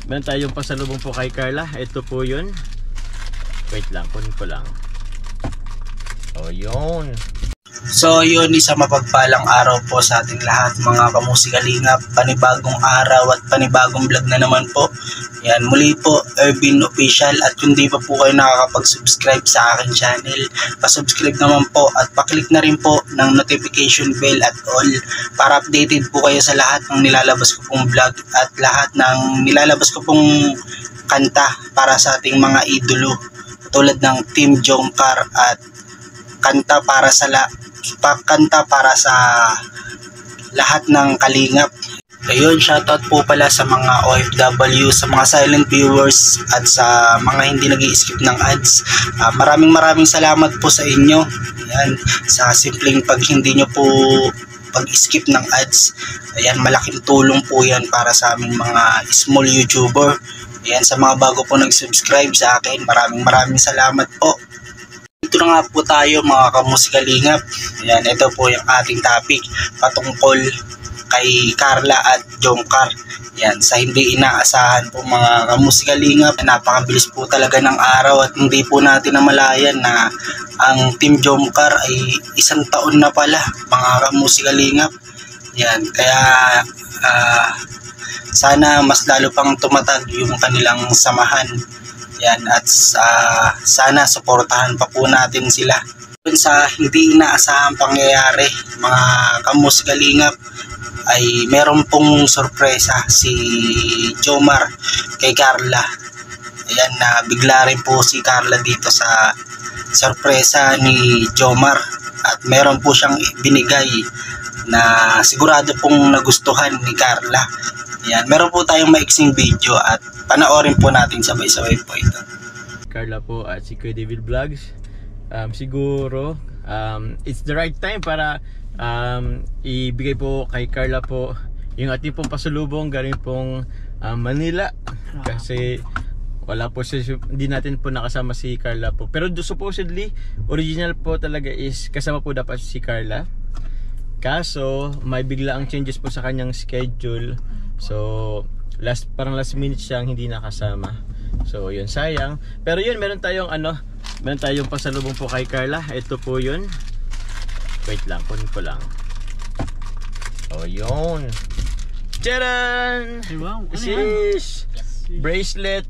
meron tayong pasalubong po kay Carla. Ito po yun. Wait lang, kunin ko lang. Oh, yun. So yun, isang mapagpalang araw po sa ating lahat mga kamusikalingap. Panibagong araw at panibagong vlog na naman po. Yan, muli po Ervin Official. At kung di pa po kayo nakakapag-subscribe sa akin channel, pa-subscribe naman po at pa-click na rin po ng notification bell at all para updated po kayo sa lahat ng nilalabas ko pong vlog at lahat ng nilalabas ko pong kanta para sa ating mga idolo tulad ng Team Jomcar at kanta para sa lahat ng kalingap. Ayun, shoutout po pala sa mga OFW, sa mga silent viewers at sa mga hindi nag-i-skip ng ads. Maraming salamat po sa inyo. Ayan, sa simpleng pag hindi nyo po pag-skip ng ads. Ayan, malaking tulong po yan para sa aming mga small YouTuber. Ayan, sa mga bago po nag-subscribe sa akin, maraming salamat po. Ito na nga po tayo mga kamusikalingap. Ayan, ito po yung ating topic patungkol kay Carla at Jomcar. Ayan, sa hindi inaasahan po mga kamusikalingap, napakabilis po talaga ng araw at hindi po natin namalayan na ang Team Jomcar ay 1 taon na pala mga kamusikalingap. Ayan, kaya sana mas lalo pang tumatag yung kanilang samahan. Yan, at sana suportahan pa po natin sila. Sa hindi inaasahang pangyayari mga kamusikalingap ay meron pong sorpresa si Jomar kay Carla. Ayan, na bigla rin po si Carla dito sa sorpresa ni Jomar at meron po siyang binigay na sigurado pong nagustuhan ni Carla. Ayan, meron po tayong maiksing video at panoorin po natin sabay-sabay po ito. Carla po at si Kuya David Vlogs. Siguro it's the right time para ibigay po kay Carla po yung ating pong pasalubong galing pong Manila. Kasi wala po siya, hindi natin po nakasama si Carla po. Pero supposedly, original po talaga is kasama po dapat si Carla. Kaso may bigla ang changes po sa kanyang schedule. So parang last minute siyang hindi nakasama. So yun, sayang. Pero yun, meron tayong pasalubong po kay Carla. Ito po yun. Wait lang, kunin ko lang. Oh, yun. Tcharan! Wow, Shish! Bracelet.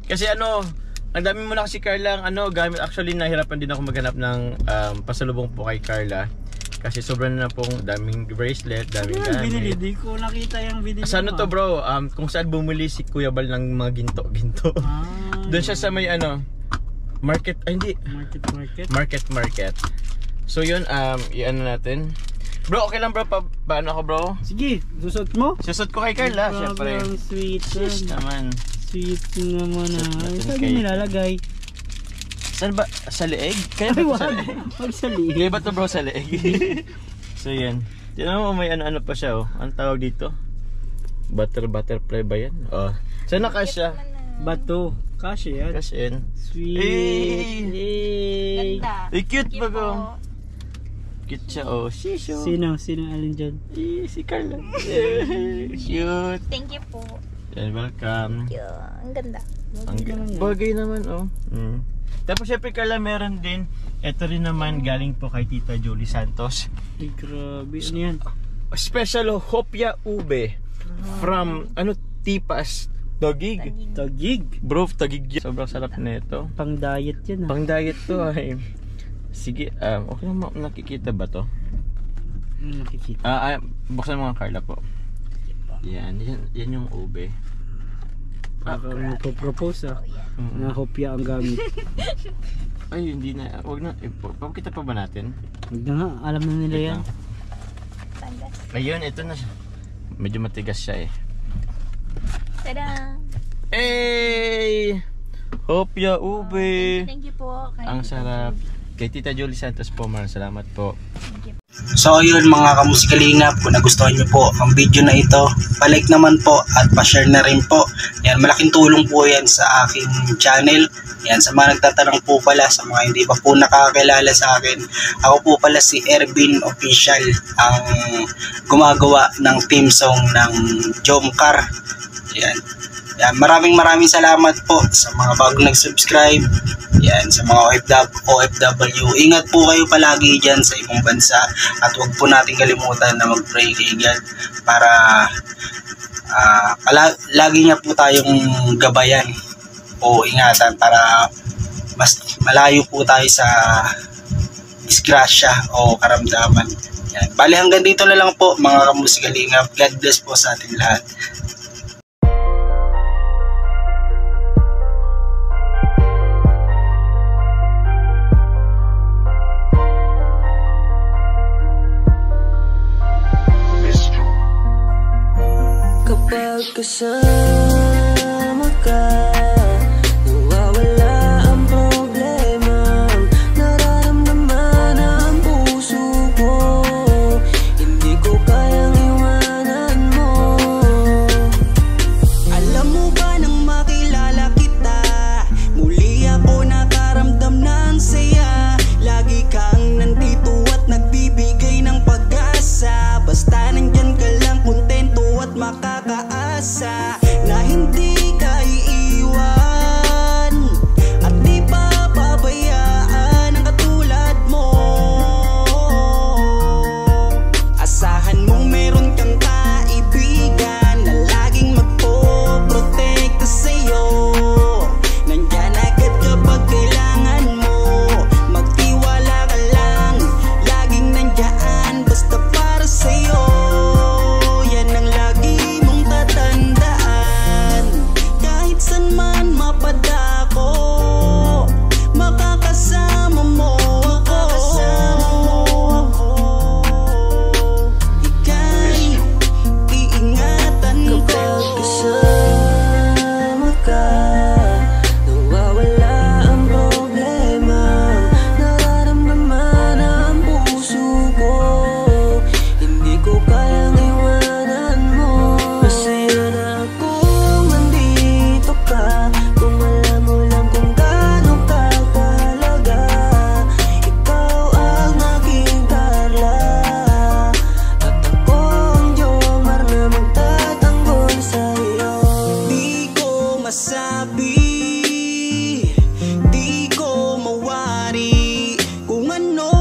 Kasi ang dami mo na kasi Carla gamit. Actually, nahirapan din ako maghanap ng pasalubong po kay Carla. Kasi sobrang na pong daming bracelet, daming gamit. Binili, di ko nakita yung binili. Sa to bro, kung saan bumili si Kuya Bal ng mga ginto. Doon siya sa may market, hindi. Market. So yun, i-ano natin. Bro, okay lang bro, paano ako bro? Sige, susot mo? Susot ko kay Carla, syempre. Sweet. Sis naman. Sweet naman Susot Saan nilalagay? Saan ba? Sa leeg? Kaya ba ito sa leeg? Huwag sa leeg. Kaya ba ito bro sa leeg? So yan. Tignan mo may ano pa siya Ang tawag dito? Butterfly ba yan? Saan na kasya? Bato. Kasya yan. Kasya yan. Sweet. Ganda. Ay, cute ba ko? Cute siya Shisho. Sino alin dyan? Si Carla. Cute. Thank you po. Yan, welcome. Thank you. Ang ganda. Bagay naman Tapos syempre Carla, meron din. Ito rin naman galing po kay Tita Julie Santos. Ay, grabe. Ano yan? Special hopya ube. From Tipas Tagig. Bro, Tagig yan. Sobrang sarap nito. Pang diet yan Pang diet to ay. Sige, okay na nakikita ba to? Nakikita. Buksan mo nga Carla po. Yan yung ube. Parang magpo-propose na hopya ang gamit. Ay, hindi na. Wag na. Papakita pa ba natin? Huwag na nga, alam na nila yan. Ayun, ito na siya. Medyo matigas siya Tada! Hey! Hopya ube! Thank you po. Ang sarap. Kay Tita Julie Santos po, maraming salamat po. Thank you. So ayun mga kamusikalingap, kung nagustuhan nyo po ang video na ito, palike naman po at pa-share na rin po. Yan, malaking tulong po yan sa aking channel. Yan, sa mga nagtatanong po pala, sa mga hindi pa po nakakilala sa akin, ako po pala si Ervin Official, ang gumagawa ng theme song ng Jomcar. Yan. Yan, maraming salamat po sa mga bagong nag-subscribe. Yan, sa mga OFW. Ingat po kayo palagi dyan sa ibang bansa at huwag po natin kalimutan na mag-pray kay God para lagi niya po tayong gabayan o ingatan para mas malayo po tayo sa disgrasya o karamdaman. Yan. Bali hanggang dito na lang po mga kamusikalingap. God bless po sa ating lahat. Kapag kasama ka, nawawala ang problema. Nararamdaman ang puso ko, hindi ko kayang iwanan mo. Alam mo ba nang makilala kita, muli ako nakaramdam ng saya. Lagi kang nandito at nagbibigay ng pag-asa. Basta nandyan ka lang, kontento at makakaasa na hindi ka iiwan at di papabayaan ang katulad mo. Asahan mong meron kang kaibigan na laging magpoprotekta sa'yo. Nandyan agad kapag kailangan mo, magtiwala ka lang, laging nandyan basta para sa'yo. Di ko mawari kung ano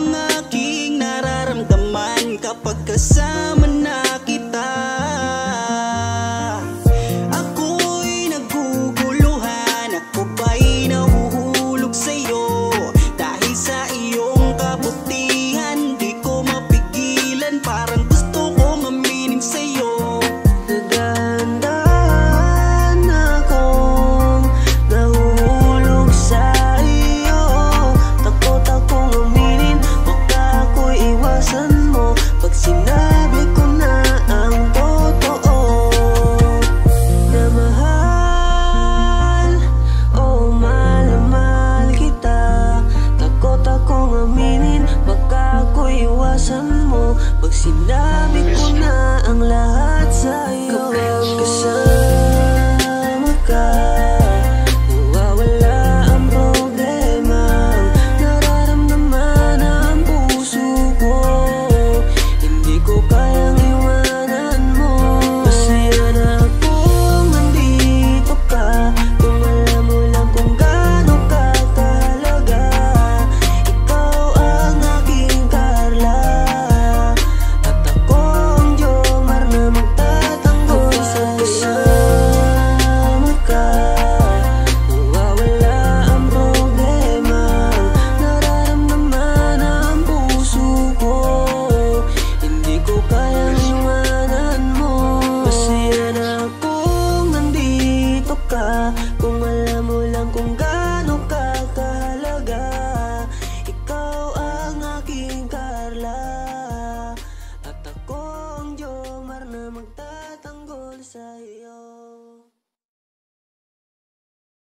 ang aking nararamdaman kapag kasama na kita. Ako'y naguguluhan, ako ba'y nahuhulog sa'yo? Dahil sa iyong kabutihan, di ko mapigilan, parang gusto kong aminin sa'yo. Pag sinabi ko na ang lahat sa'yo, kapag kasama ka, nawawala ang problema. Nararamdaman ang puso ko, hindi ko kayang iwanan mo. Masaya na akong nandito ka, kung alam mo lang kung gaano ka kahalaga. Ikaw ang aking Carla, ka.